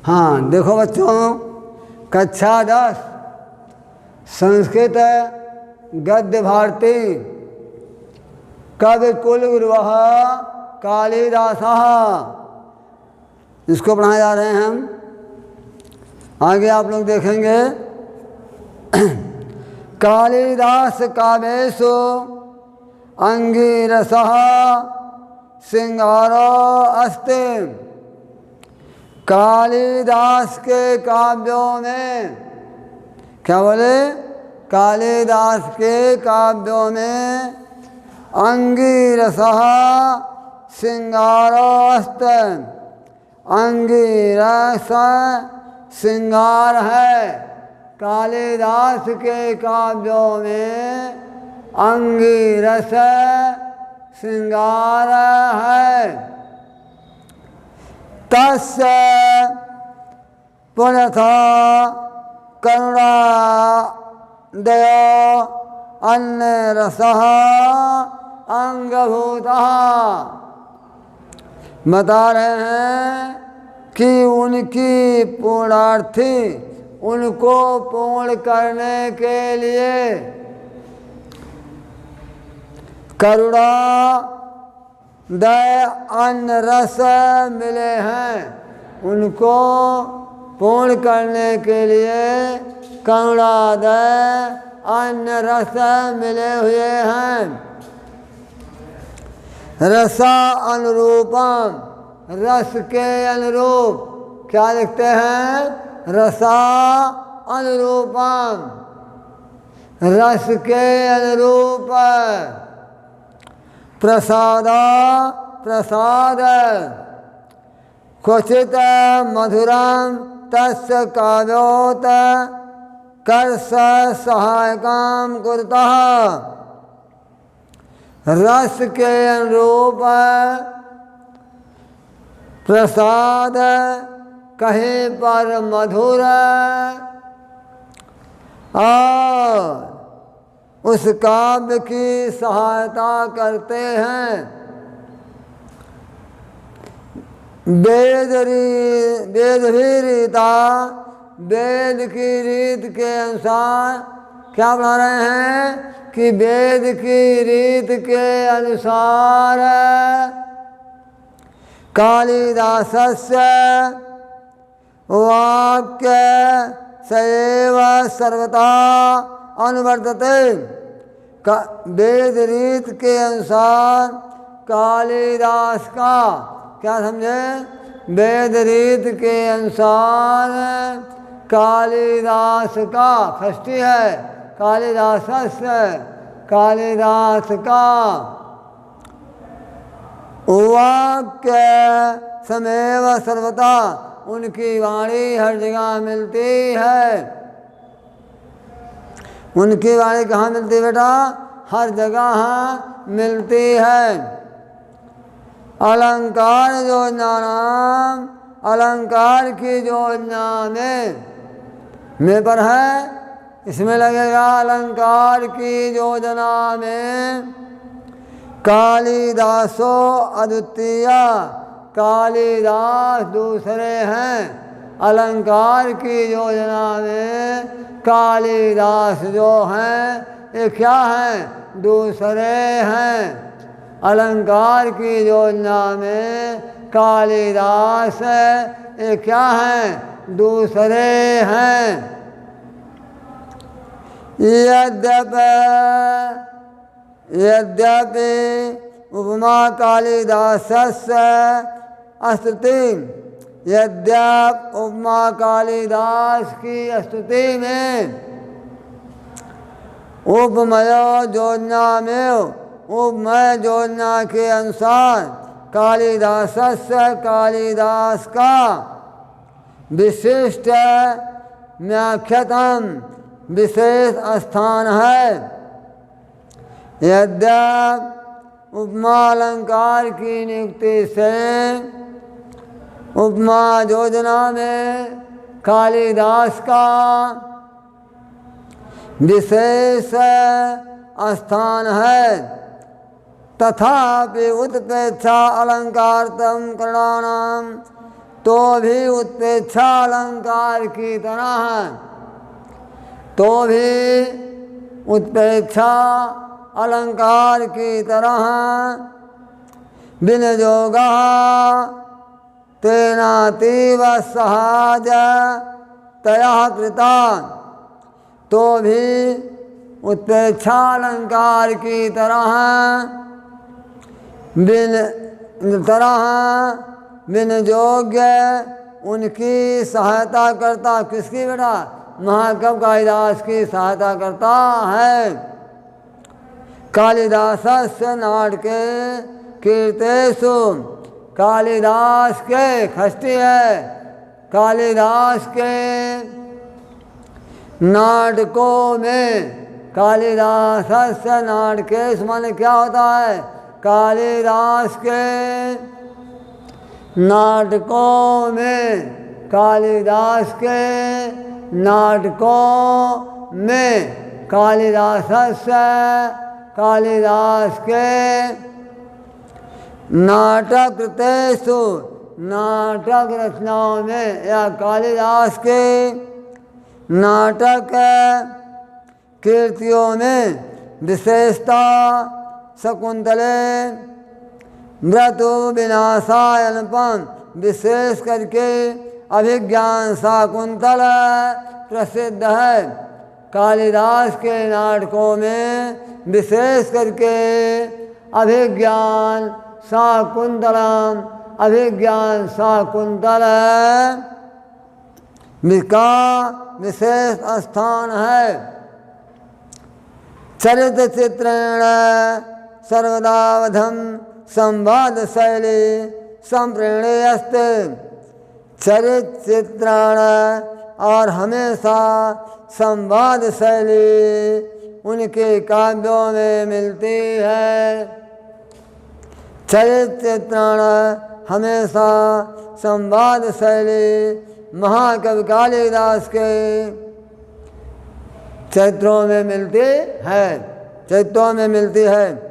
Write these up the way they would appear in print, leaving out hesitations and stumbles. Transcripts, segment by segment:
हाँ देखो बच्चों, कक्षा 10 संस्कृत गद्य भारती कवि कुल गुरुः कालिदासः, इसको पढ़ाए जा रहे हैं हम। आगे आप लोग देखेंगे कालिदास काव्येषु अंगिरसः सिंगारो अस्ति। कालिदास के काव्यों में, क्या बोले, कालिदास के काव्यों में अंगिरसः सिंगारो अस्ति। अंगिरस सिंगार है। कालिदास के काव्यों में अंगिरस सिंगार है। तस्य पुनथा करुणा दयो अन्य रसः अंगभूतः। बता रहे हैं कि उनकी पूर्णार्थी, उनको पूर्ण करने के लिए करुणा दय अन्न रस मिले हैं। उनको पूर्ण करने के लिए करुणा दय अन्न रस मिले हुए हैं। रसा अनुरूपम, रस के अनुरूप, क्या लिखते हैं, रसा अनुरूपम, रस के अनुरूप। प्रसाद प्रसाद क्वचित मधुरम तस्य काव्योत कर्ष सहायकम कुरुतः। रस के अनुरूप प्रसाद, कहीं पर मधुर, और उस काव्य की सहायता करते हैं। वेद भी रीता, वेद की रीत के अनुसार क्या बना रहे हैं कि वेद की रीत के अनुसार कालिदासस्य वाक्य सएव सर्वथा अनुवर्तते। वेद रीत के अनुसार कालिदास का, क्या समझे, वेद रीत के अनुसार कालिदास का, षष्ठी है, कालिदासस्य, कालिदास का वाक्य समेव सर्वथा, उनकी वाणी हर जगह मिलती है। उनकी वाणी कहाँ मिलती है बेटा, हर जगह मिलती है। अलंकार योजना नाम, अलंकार की योजना में पर है, इसमें लगेगा अलंकार की योजना में कालिदासो अद्वितीय, कालिदास दूसरे हैं। अलंकार की योजना में कालिदास जो हैं ये क्या हैं, दूसरे हैं। अलंकार की योजना में कालिदास ये क्या हैं, दूसरे हैं। यद्यपि उपमा कालिदासस्य स्तुति, यद्यप उपमा कालिदास की स्तुति में उपमय योजना में, उपमय योजना के अनुसार कालिदासस्य, कालिदास का विशिष्ट व्याख्यातम विशेष स्थान है। यद्यप उपमा अलंकार की नियुक्ति से उपमा योजना में कालिदास का विशेष स्थान है, तथापि उत्पेक्षा अलंकारतम करणानाम तो भी उत्प्रेक्षा अलंकार की तरह है, तो भी उत्प्रेक्षा अलंकार की तरह विनियोगः तेनातीव सहज तया कृता, तो भी उत्प्रेक्षा अलंकार की तरह विनियोग्य उनकी सहायता करता। किसकी बेटा? महाकवि कालिदास की सहायता करता है। कालिदासस्य नाटके कीर्तेषु, कालिदास के खष्टी है, कालिदास के नाटकों में, कालिदासस्य नाटकेषु माने क्या होता है? कालिदास के नाटकों में, कालिदास के नाटकों में, कालिदासस्य, कालिदास के नाटक कृतेषु, नाटक रचनाओं में, या कालिदास के नाटक कीर्तियों में विशेषता शकुंतले मृत्यु विनाशाय अनुपम, विशेष करके अभिज्ञान शाकुंतल प्रसिद्ध है। कालिदास के नाटकों में विशेष करके अभिज्ञान शाकुंतलम, अभिज्ञान शाकुंतल का विशेष स्थान है। चरित्र चित्रेण सर्वदावधम संवाद शैली संप्रेणे अस्ते, चरित्र चित्रण और हमेशा संवाद शैली उनके काव्यों में मिलती है। चरित्र चित्रण हमेशा संवाद शैली महाकवि कालिदास के चरित्रों में मिलती है, चरित्रों में मिलती है।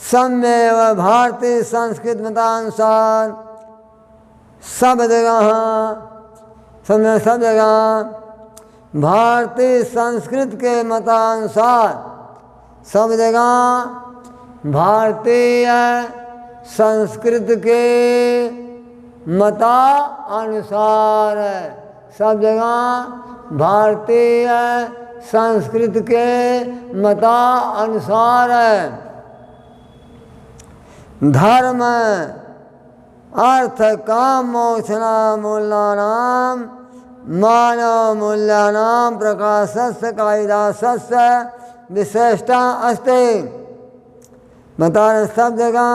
सम्यव भारतीय संस्कृत मतानुसार सब जगह, सब जगह भारतीय संस्कृत के मतानुसार, सब जगह भारतीय संस्कृत के मता अनुसार, सब जगह भारतीय संस्कृत के मता अनुसार धर्म अर्थ काम मोक्षना मूल्यानाम मानव मूल्यानाम प्रकाशस्य कालिदासस्य विशेषता अस्ति। बता रहे सब जगह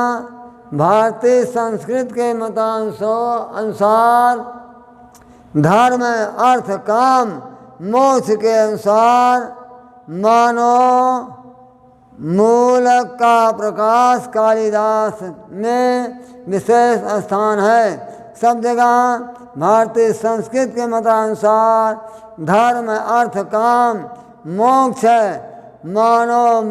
भारतीय संस्कृत के मतानुसार धर्म अर्थ काम मोक्ष के अनुसार मानव मूल का प्रकाश कालिदास में विशेष स्थान है। सब जगह भारतीय संस्कृत के मतानुसार धर्म अर्थ काम मोक्ष मानव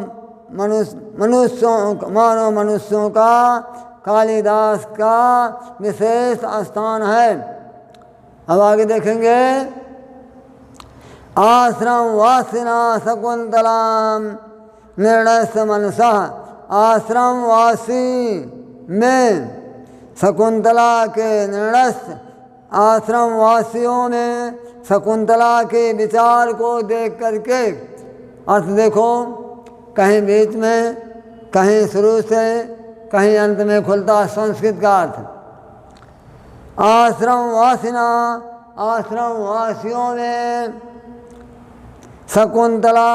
मनुष्यों का कालिदास का विशेष स्थान है। अब आगे देखेंगे। आश्रम वासिना शकुंतलाम निर्णय मनसा, आश्रम वासी में शकुंतला के निर्णय, आश्रम वासियों में शकुंतला के विचार को देख करके, अर्थ देखो कहीं बीच में, कहीं शुरू से, कहीं अंत में खुलता संस्कृत का अर्थ। आश्रम वासिना, आश्रम वासियों में शकुंतला,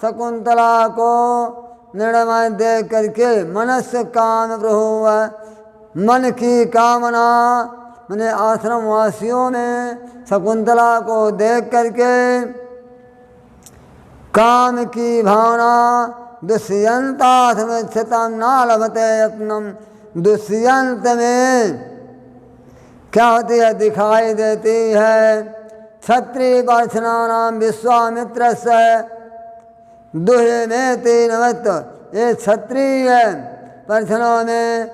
शकुंतला को निर्णय देख करके मनस्य काम प्रभु, मन की कामना, मैंने आश्रम वासियों में शकुंतला को देख करके काम की भावना दुष्यंताथमिच्छतम न लभते यत्नम, दुष्यंत में क्या होती है? दिखाई देती है। क्षत्रिय पर्षणानाम विश्वामित्र से दुहे में तीन वक्त, ये क्षत्रिय पर्षणों में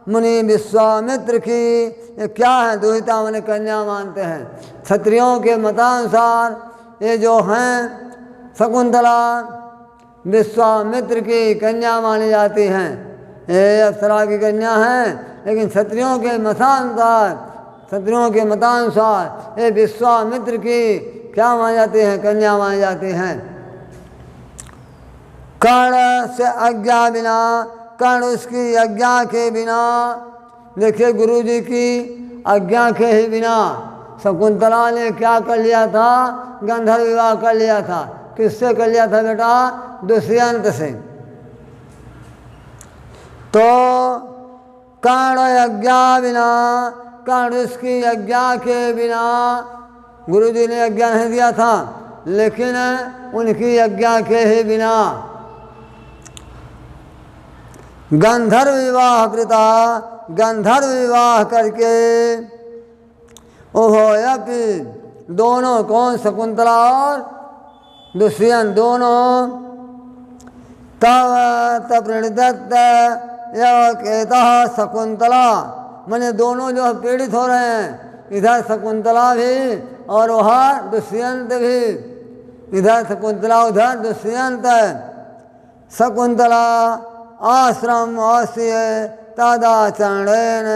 मुनि विश्वामित्र की ये क्या है, दुहिता माने कन्या मानते हैं। क्षत्रियों के मतानुसार ये जो हैं शकुंतला विश्वामित्र की कन्या मानी जाती हैं। ये अप्सरा की कन्या हैं, लेकिन क्षत्रियों के मतानुसार ये विश्वामित्र की क्या मानी जाती हैं, कन्या मानी जाती हैं। कर्ण से आज्ञा बिना, कर्ण उसकी आज्ञा के बिना, देखिए गुरु जी की आज्ञा के ही बिना शकुंतला ने क्या कर लिया था, गंधर्व विवाह कर लिया था। किससे कर लिया था बेटा, दुष्यंत से। तो कर्ण आज्ञा बिना, कर्ण उसकी आज्ञा के बिना, गुरु जी ने आज्ञा नहीं दिया था, लेकिन उनकी आज्ञा के ही बिना गंधर्व विवाह कृता, गंधर्व विवाह करके उभयपि दोनों, कौन, शकुंतला और दुष्यंत दोनों, तव प्रणिदत्त केता शकुंतला, माने दोनों जो पीड़ित हो रहे हैं, इधर शकुंतला भी और वहाँ दुष्यंत भी, इधर शकुंतला उधर दुष्यंत। शकुंतला आश्रम अस्य तदाचरणेन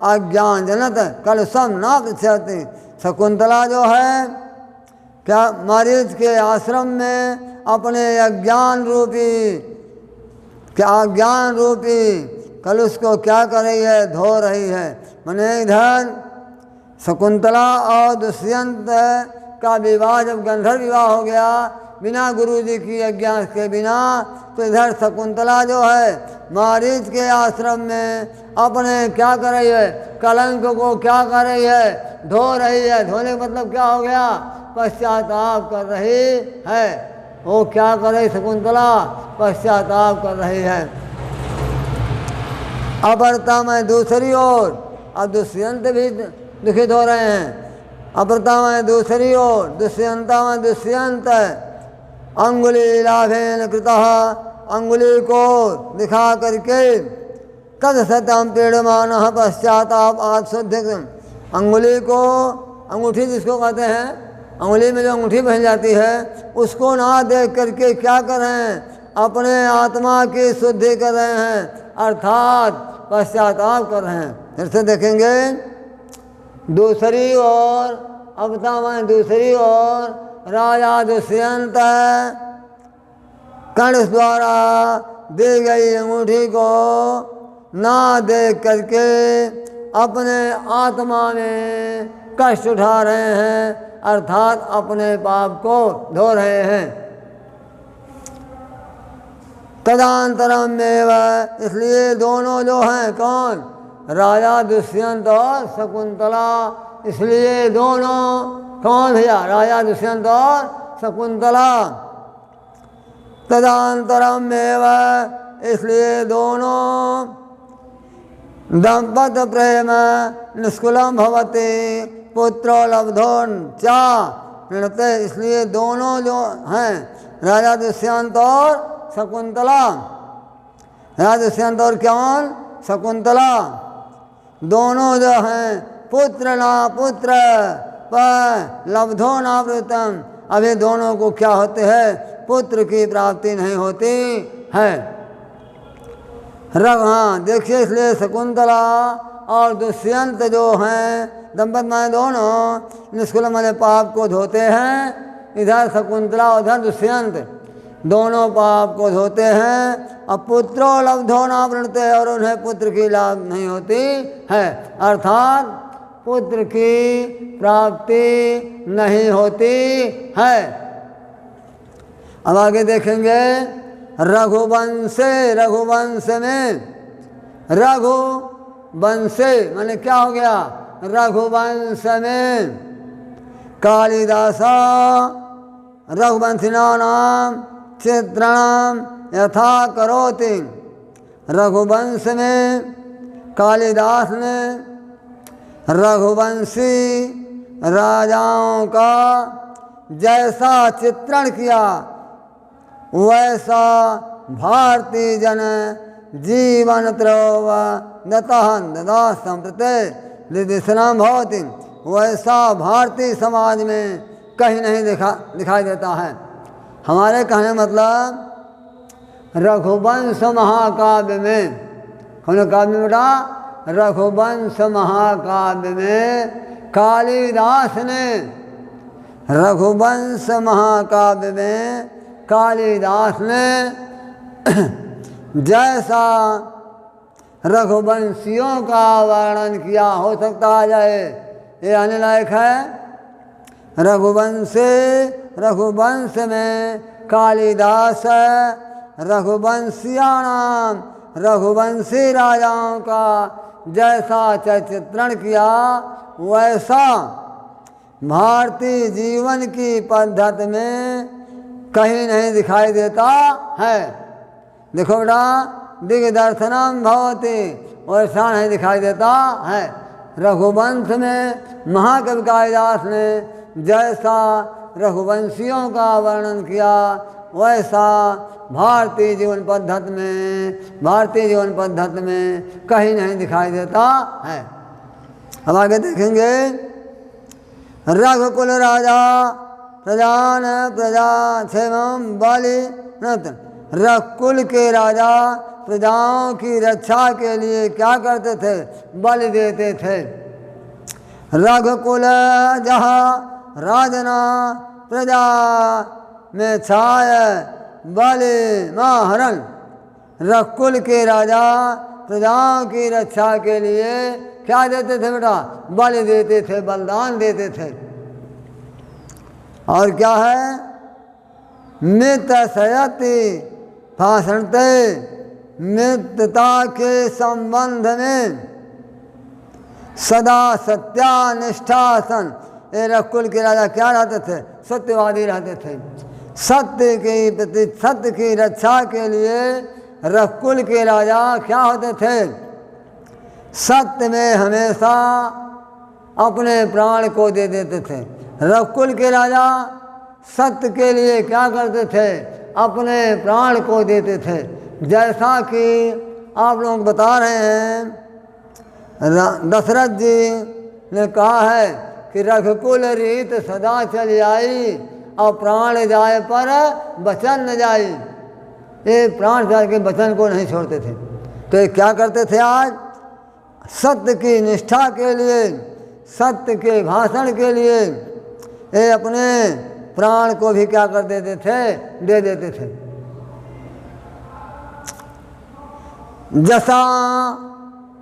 अज्ञानजनत कलुषम न पृच्छति। शकुंतला जो है क्या मरीज के आश्रम में अपने अज्ञान रूपी कलुष को क्या कर रही है, धो रही है। माने इधर शकुंतला और दुष्यंत का विवाह जब गंधर्व विवाह हो गया बिना गुरु जी की आज्ञा के बिना, तो इधर शकुंतला जो है मारीच के आश्रम में अपने क्या कर रही है, कलंक को क्या कर रही है, धो रही है। धोने का मतलब क्या हो गया, पश्चाताप कर रही है। वो क्या कर रही शकुंतला, पश्चाताप कर रही है। अपरता में दूसरी ओर, अब दुष्यंत भी दुखित हो रहे हैं। अपरता में दूसरी ओर, दुष्यंता में दुष्यंत अंगुली लाभेन कृतः, अंगुली को दिखा करके तद सतम पीड़मान पश्चाताप आत्शुद्ध, अंगुली को, अंगूठी जिसको कहते हैं, अंगुली में जो अंगूठी पहन जाती है उसको ना देख करके क्या कर रहे हैं, अपने आत्मा की शुद्धि कर रहे हैं, अर्थात पश्चाताप कर रहे हैं। फिर से देखेंगे दूसरी ओर, अपता में दूसरी ओर राजा दुष्यंत कर्ण द्वारा दी गई अंगूठी को ना देख करके अपने आत्मा में कष्ट उठा रहे हैं, अर्थात अपने पाप को धो रहे हैं। तदांतरम में इसलिए दोनों जो हैं कौन, राजा दुष्यंत और शकुंतला, इसलिए दोनों कौन भैया, राजा दुष्यंत और शकुंतला। तदांतरम में इसलिए दोनों दंपत प्रेम निष्कुलम भवति पुत्रो लब्धोन चा प्रणते, इसलिए दोनों जो हैं राजा दुष्यंत और शकुंतला, राजा दुष्यंत और कौन, शकुंतला, दोनों जो हैं पुत्र ना पुत्र पर लब्धो नावृतम, अभी दोनों को क्या होते हैं, पुत्र की प्राप्ति नहीं होती है। हाँ देखिए, इसलिए शकुंतला और दुष्यंत जो हैं दंपत माने दोनों निष्कुल माने पाप को धोते हैं। इधर शकुंतला उधर दुष्यंत दोनों पाप को धोते हैं। अब पुत्रो लब्धो न वृणते, और उन्हें पुत्र की लाभ नहीं होती है, अर्थात पुत्र की प्राप्ति नहीं होती है। अब आगे देखेंगे रघुवंशे, रघुवंश में, रघुवंशे माने क्या हो गया, रघुवंश में कालिदासा रघुवंशिना नाम चित्रणम यथा करोति। रघुवंश में कालिदास ने रघुवंशी राजाओं का जैसा चित्रण किया वैसा भारतीय जन जीवन त्रव दतः ददा संप्रते दिशनाम भवति, वैसा भारतीय समाज में कहीं नहीं दिखाई देता है। हमारे कहने मतलब रघुवंश महाकाव्य में, कौन काव्य में बेटा? रघुवंश महाकाव्य में कालिदास ने, रघुवंश महाकाव्य में कालिदास ने जैसा रघुवंशियों का वर्णन किया, हो सकता है ये आने लायक है। रघुवंश में कालिदास रघुवंशियाणाम, रघुवंशी राजाओं का जैसा चित्रण किया, वैसा भारतीय जीवन की पद्धति में कहीं नहीं दिखाई देता है। देखो बेटा, दिग्दर्शनम भवति, वैसा नहीं दिखाई देता है। रघुवंश में महाकवि कालिदास ने जैसा रघुवंशियों का वर्णन किया, वैसा भारतीय जीवन पद्धति में कहीं नहीं दिखाई देता है। अब आगे देखेंगे, रघुकुल राजा प्रजान प्रजा क्षेमम बलि नतन। रघुकुल के राजा प्रजाओं की रक्षा के लिए क्या करते थे? बलि देते थे। रघुकुल जहाँ राजना प्रजा में छाय बलि महरण। रघुकुल के राजा प्रजाओं की रक्षा के लिए क्या देते थे बेटा? बलि देते थे, बलिदान देते थे। और क्या है? मित सयति भाषणते, मित्रता के संबंध में सदा सत्यानिष्ठासन। ये रघुकुल के राजा क्या रहते थे? सत्यवादी रहते थे। सत्य की रक्षा के लिए रघुकुल के राजा क्या होते थे? सत्य में हमेशा अपने प्राण को दे देते थे। रघुकुल के राजा सत्य के लिए क्या करते थे? अपने प्राण को देते थे। जैसा कि आप लोग बता रहे हैं, दशरथ जी ने कहा है कि रघुकुल रीत सदा चली आई, और प्राण जाए पर वचन न जाई। ये प्राण जाए के वचन को नहीं छोड़ते थे। तो ये क्या करते थे? आज सत्य की निष्ठा के लिए, सत्य के भाषण के लिए ये अपने प्राण को भी क्या कर देते थे? दे देते थे। जसा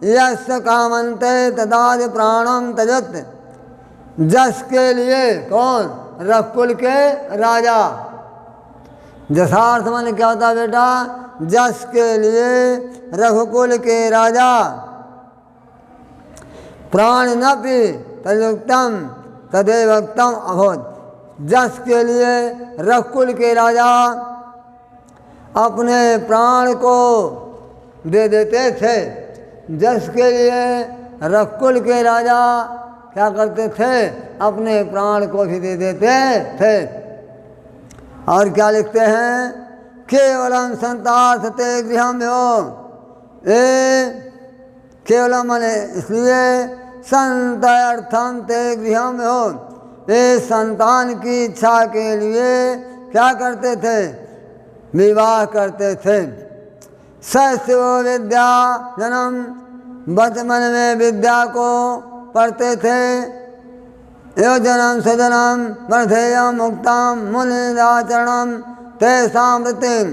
यस्य कामन्ते तदाज प्राणम तजत। जस के लिए कौन? रघुकुल के राजा। जसार्थ माने क्या होता बेटा? जस के लिए रघुकुल के राजा प्राण न पी तदुक्तम तदेवक्तम अभवत्। जस के लिए रघुकुल के राजा अपने प्राण को दे देते थे। जस के लिए रघुकुल के राजा क्या करते थे? अपने प्राण को भी दे देते थे। और क्या लिखते हैं? केवलम संतार्थ ते गृहम हो। केवलम माने इसलिए संत अर्थम ते गृहम हो। ये संतान की इच्छा के लिए क्या करते थे? विवाह करते थे। सस्व विद्या जन्म, बचपन में विद्या को पढ़ते थे। यो जन्म सजनम वर्धेय मुक्तम मुनिराचरणम तेषां वृत्तिम।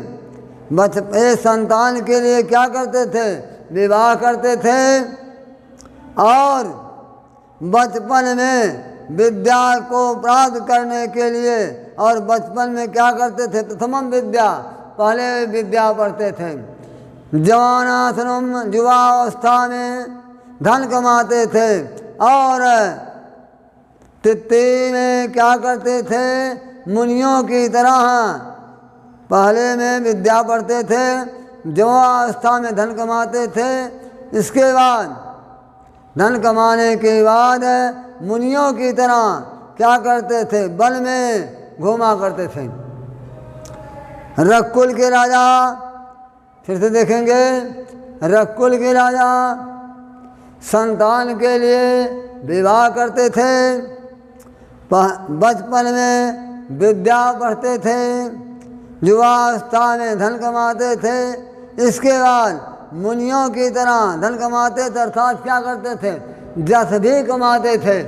ये संतान के लिए क्या करते थे? विवाह करते थे। और बचपन में विद्या को प्राप्त करने के लिए, और बचपन में क्या करते थे? प्रथमम विद्या, पहले विद्या पढ़ते थे। जवानाश्रम, युवावस्था में धन कमाते थे। और तिथि में क्या करते थे? मुनियों की तरह पहले में विद्या पढ़ते थे, युवावस्था में धन कमाते थे। इसके बाद धन कमाने के बाद मुनियों की तरह क्या करते थे? वन में घूमा करते थे। रघुकुल के राजा, फिर से देखेंगे, रघुकुल के राजा संतान के लिए विवाह करते थे, बचपन में विद्या पढ़ते थे, युवावस्था में धन कमाते थे, इसके बाद मुनियों की तरह धन कमाते थे, अर्थात क्या करते थे, जस भी कमाते थे।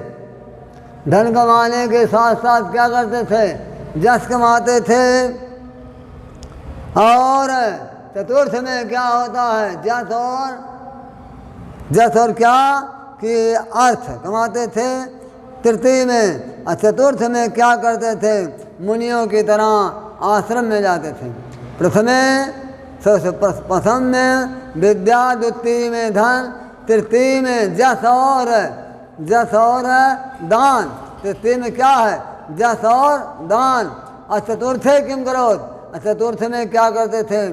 धन कमाने के साथ साथ क्या करते थे, जस कमाते थे। और चतुर्थ में क्या होता है, जस और क्या कि अर्थ कमाते थे तृतीय में। और चतुर्थ में क्या करते थे, मुनियों की तरह आश्रम में जाते थे। प्रथम में विद्या, द्वितीय में धन, तृतीय में जस और दान। तृतीय में क्या है, जस और दान। और चतुर्थे किम करो, चतुर्थ में क्या करते थे,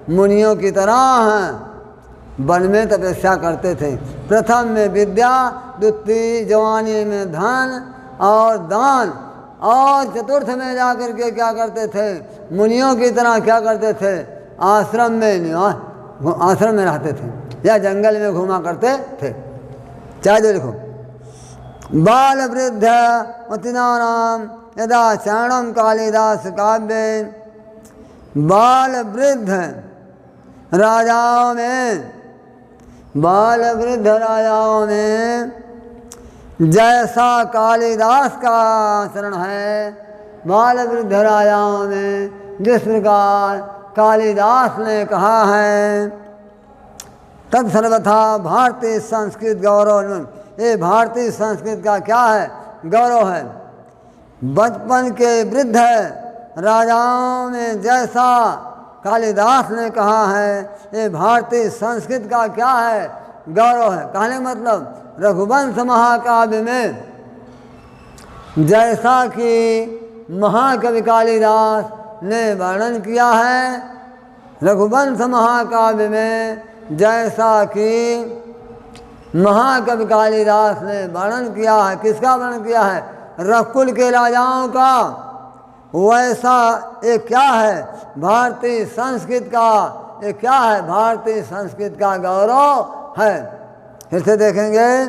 मुनियों की तरह वन में तपस्या करते थे। प्रथम में विद्या, द्वितीय जवानी में धन और दान, और चतुर्थ में जाकर के क्या करते थे, मुनियों की तरह क्या करते थे, आश्रम में रहते थे या जंगल में घूमा करते थे। चाहे जो लिखो, बाल वृद्ध मतिनानाम यदा चरणम कालिदास काव्य। बाल वृद्ध राजाओं में जैसा कालिदास का आचरण है, बाल वृद्ध राजाओं में जिस प्रकार कालिदास ने कहा है, तब सर्वथा भारतीय संस्कृत गौरव। ये भारतीय संस्कृत का क्या है, गौरव है। बचपन के वृद्ध राजाओं में जैसा कालिदास ने कहा है, ये भारतीय संस्कृत का क्या है, गौरव है। कहने मतलब रघुवंश महाकाव्य में जैसा कि महाकवि कालिदास ने वर्णन किया है, रघुवंश महाकाव्य में जैसा कि महाकवि कालिदास ने वर्णन किया है, किसका वर्णन किया है, रघुकुल के राजाओं का, वैसा ये क्या है, भारतीय संस्कृत का, ये क्या है, भारतीय संस्कृत का गौरव है। फिर से देखेंगे,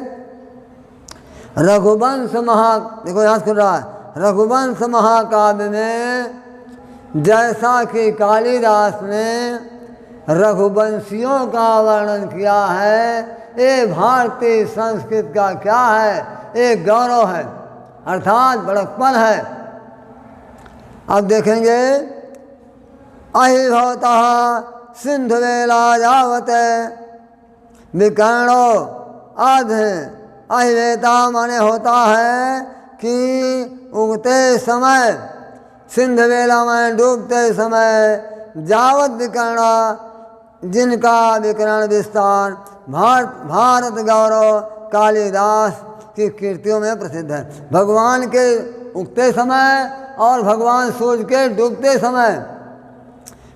देखो यहाँ सुन रहा है, रघुवंश महाकाव्य में जैसा कि कालिदास ने रघुवंशियों का वर्णन किया है, ये भारतीय संस्कृत का क्या है, एक गौरव है, अर्थात बड़कपन है। अब देखेंगे, अहिभवतः सिंधु वेला जावत विकर्णो अध। अहिवेता माने होता है कि उगते समय, सिंधु वेला में डूबते समय, जावत विकर्ण जिनका विकरण विस्तार भारत गौरव कालिदास की कृतियों में प्रसिद्ध है। भगवान के उगते समय और भगवान सूर्य के डूबते समय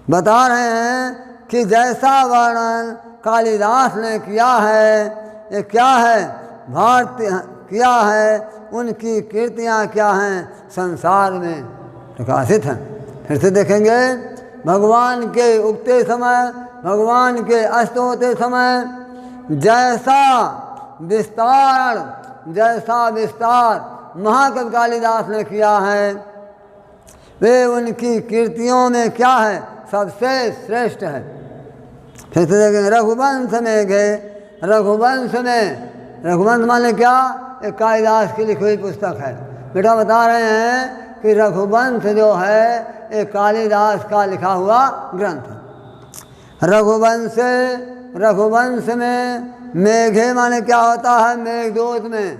बता रहे हैं कि जैसा वर्णन कालिदास ने किया है, ये क्या है, भारतीय किया है, उनकी कृतियाँ क्या हैं, संसार में प्रकाशित हैं। फिर से देखेंगे, भगवान के उगते समय, भगवान के अस्त होते समय जैसा विस्तार महाकवि कालिदास ने किया है, वे उनकी कृतियों में क्या है, सबसे श्रेष्ठ है। फिर से देखेंगे, रघुवंश में गए, रघुवंश माने क्या, एक कालिदास की लिखी हुई पुस्तक है। बेटा बता रहे हैं कि रघुवंश जो है एक कालिदास का लिखा हुआ ग्रंथ है। रघुवंश में मेघे माने क्या होता है, मेघदूत में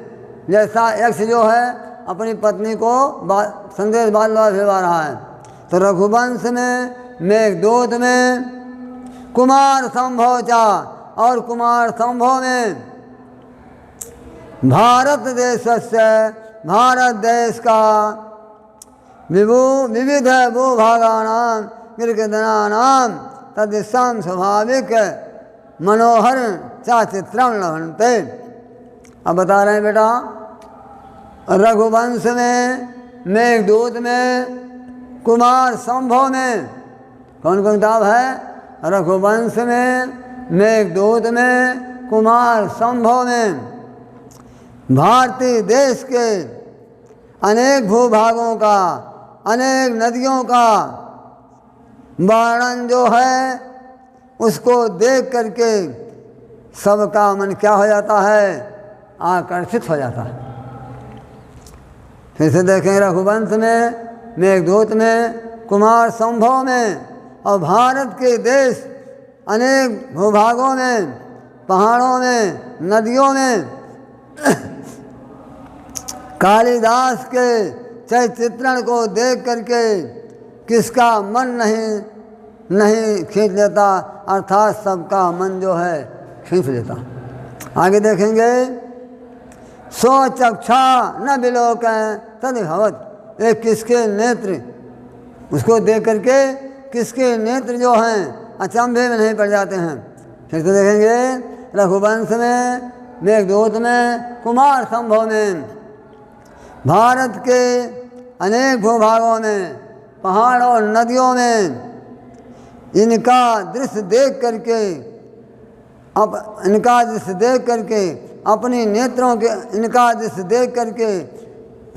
जैसा यक्ष जो है अपनी पत्नी को संदेश बाल भेजा रहा है, तो रघुवंश में मेघदूत में कुमार संभव चा, और कुमार संभव में भारत देश का विविध भूभागानां गिरगिदनानां तदिशं स्वाभाविक मनोहर चाचित्रं लभन्ते। अब बता रहे हैं बेटा, रघुवंश में, मेघदूत में, कुमार संभव में, कौन कौन किताब है, रघुवंश में, मेघदूत में, कुमार संभव में भारतीय देश के अनेक भूभागों का, अनेक नदियों का वर्णन जो है उसको देख करके सबका मन क्या हो जाता है, आकर्षित हो जाता है। फिर से देखें रघुवंश में, मेघदूत में, कुमार संभव में और भारत के देश अनेक भूभागों में, पहाड़ों में, नदियों में कालिदास के चरित्रण को देख करके किसका मन नहीं खींच लेता, अर्थात सबका मन जो है खींच लेता। आगे देखेंगे, सो चक्षा न बिलोकं तद्भवत्, ये किसके नेत्र, उसको देख करके किसके नेत्र जो हैं अचंभे में नहीं पड़ जाते हैं। फिर तो देखेंगे रघुवंश में, मेघदूत में, कुमार संभव में भारत के अनेक भूभागों में, पहाड़ और नदियों में इनका दृश्य देख करके अपनी नेत्रों के, इनका दृश्य देख करके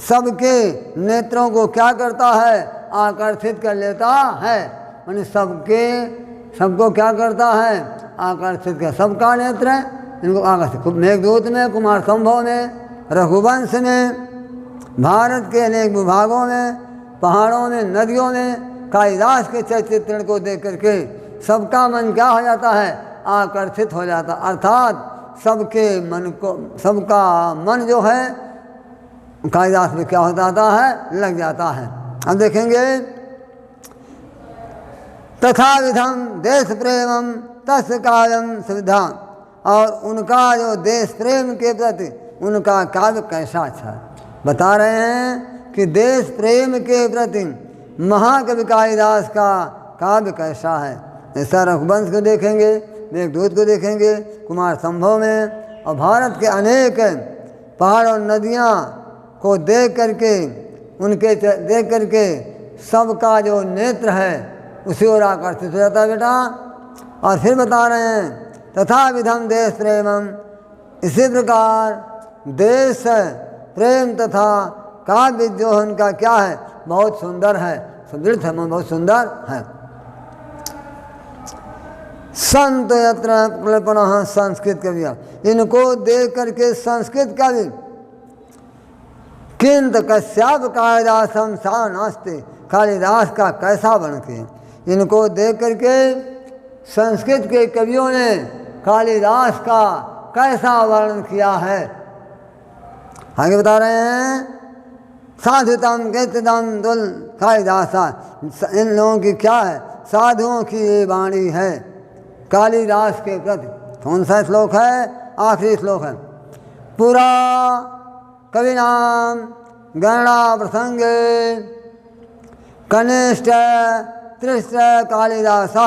सबके नेत्रों को क्या करता है, आकर्षित कर लेता है। यानी सबको क्या करता है, आकर्षित कर, सबका नेत्र इनको आकर्षित। मेघदूत में, कुमार संभव में, रघुवंश में, भारत के अनेक विभागों में, पहाड़ों में, नदियों में कालिदास के चरित्रण को देख करके सबका मन क्या हो जाता है, आकर्षित हो जाता, अर्थात सबका मन जो है कालिदास में क्या हो जाता है, लग जाता है। अब देखेंगे, तथा विधम देश प्रेमम तस् काव्यम सुविधा, और उनका जो देश प्रेम के प्रति उनका काव्य कैसा अच्छा है। बता रहे हैं कि देश प्रेम के प्रति महाकवि कालिदास का काव्य कैसा है। ऐसा रघुवंश को देखेंगे, मेघदूत को देखेंगे, कुमार संभव में, और भारत के अनेक पहाड़ और नदियाँ को देख करके सबका जो नेत्र है उसी ओर आकर्षित हो जाता है बेटा। और फिर बता रहे हैं, तथा विधम देश प्रेमम, इसी प्रकार देश प्रेम तथा काव्य जो उनका क्या है, बहुत सुंदर है, समृद्ध है, बहुत सुंदर है। संत यत्र पुनः संस्कृत कविया, इनको देख करके संस्कृत कवि किंत कश्यप कालिदासम सा नास्ते, कालिदास का कैसा वर्णन किया। इनको देख करके संस्कृत के कवियों ने कालिदास का कैसा वर्णन किया है। आगे बता रहे हैं, साधुतम कीर्तितम दुल कालिदासा, इन लोगों की क्या है, साधुओं की ये वाणी है कालिदास के प्रति। कौन सा श्लोक है, आखिरी श्लोक है, पुरा कविनाम गणना प्रसंगे कनिष्ठ त्रिष्ठ कालिदासा।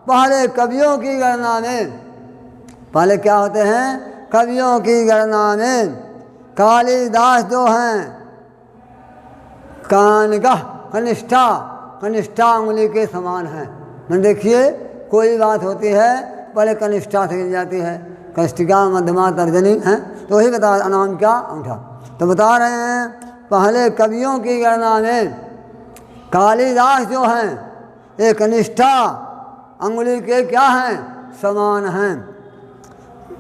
पहले कवियों की गणना में, पहले क्या होते हैं, कवियों की गणना में कालिदास जो हैं कानगा कनिष्ठा उंगली के समान है। मैं देखिए, कोई बात होती है पहले कनिष्ठा से गिन जाती है, कष्टिका मध्यमा तर्जनी है, तो वही बता अनाम क्या अंगूठा। तो बता रहे हैं, पहले कवियों की गणना में कालिदास जो हैं ये कनिष्ठा अंगुली के क्या हैं, समान हैं।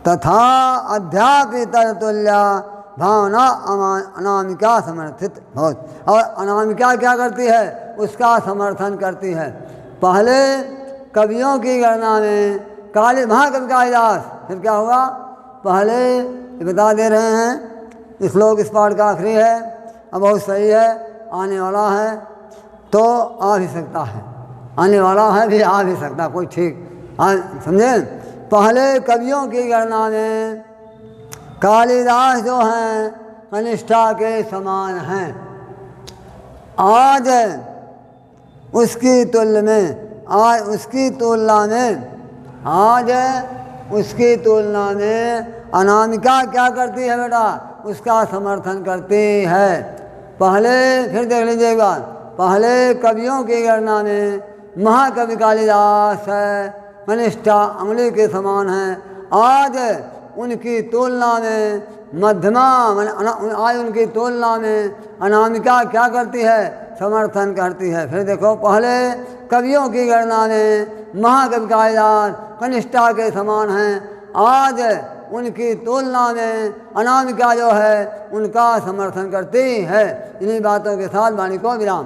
तथा अध्यापितर तुल्या भावना अनामिका समर्थित बहुत, और अनामिका क्या करती है, उसका समर्थन करती है। पहले कवियों की गणना में महाकवि कालिदास, फिर क्या हुआ, पहले बता दे रहे हैं, श्लोक इस पाठ का आखिरी है, अब बहुत सही है, आने वाला है तो आ भी सकता है, आने वाला है भी आ भी सकता, कोई ठीक समझे। पहले कवियों की गणना में कालिदास जो हैं कनिष्ठा के समान हैं। आज उसकी तुलना में अनामिका क्या करती है बेटा, उसका समर्थन करती है। पहले फिर देख लीजिए एक बार, पहले कवियों की गणना में महाकवि कालिदास है, कनिष्ठा अंगुली के समान है। आज उनकी तुलना में मध्यमा आज उनकी तुलना में अनामिका क्या करती है, समर्थन करती है। फिर देखो पहले कवियों की गणना में महाकवि कालिदास कनिष्ठा के समान हैं, आज उनकी तुलना में अनामिका जो है उनका समर्थन करती है। इन्हीं बातों के साथ वाणी को विराम।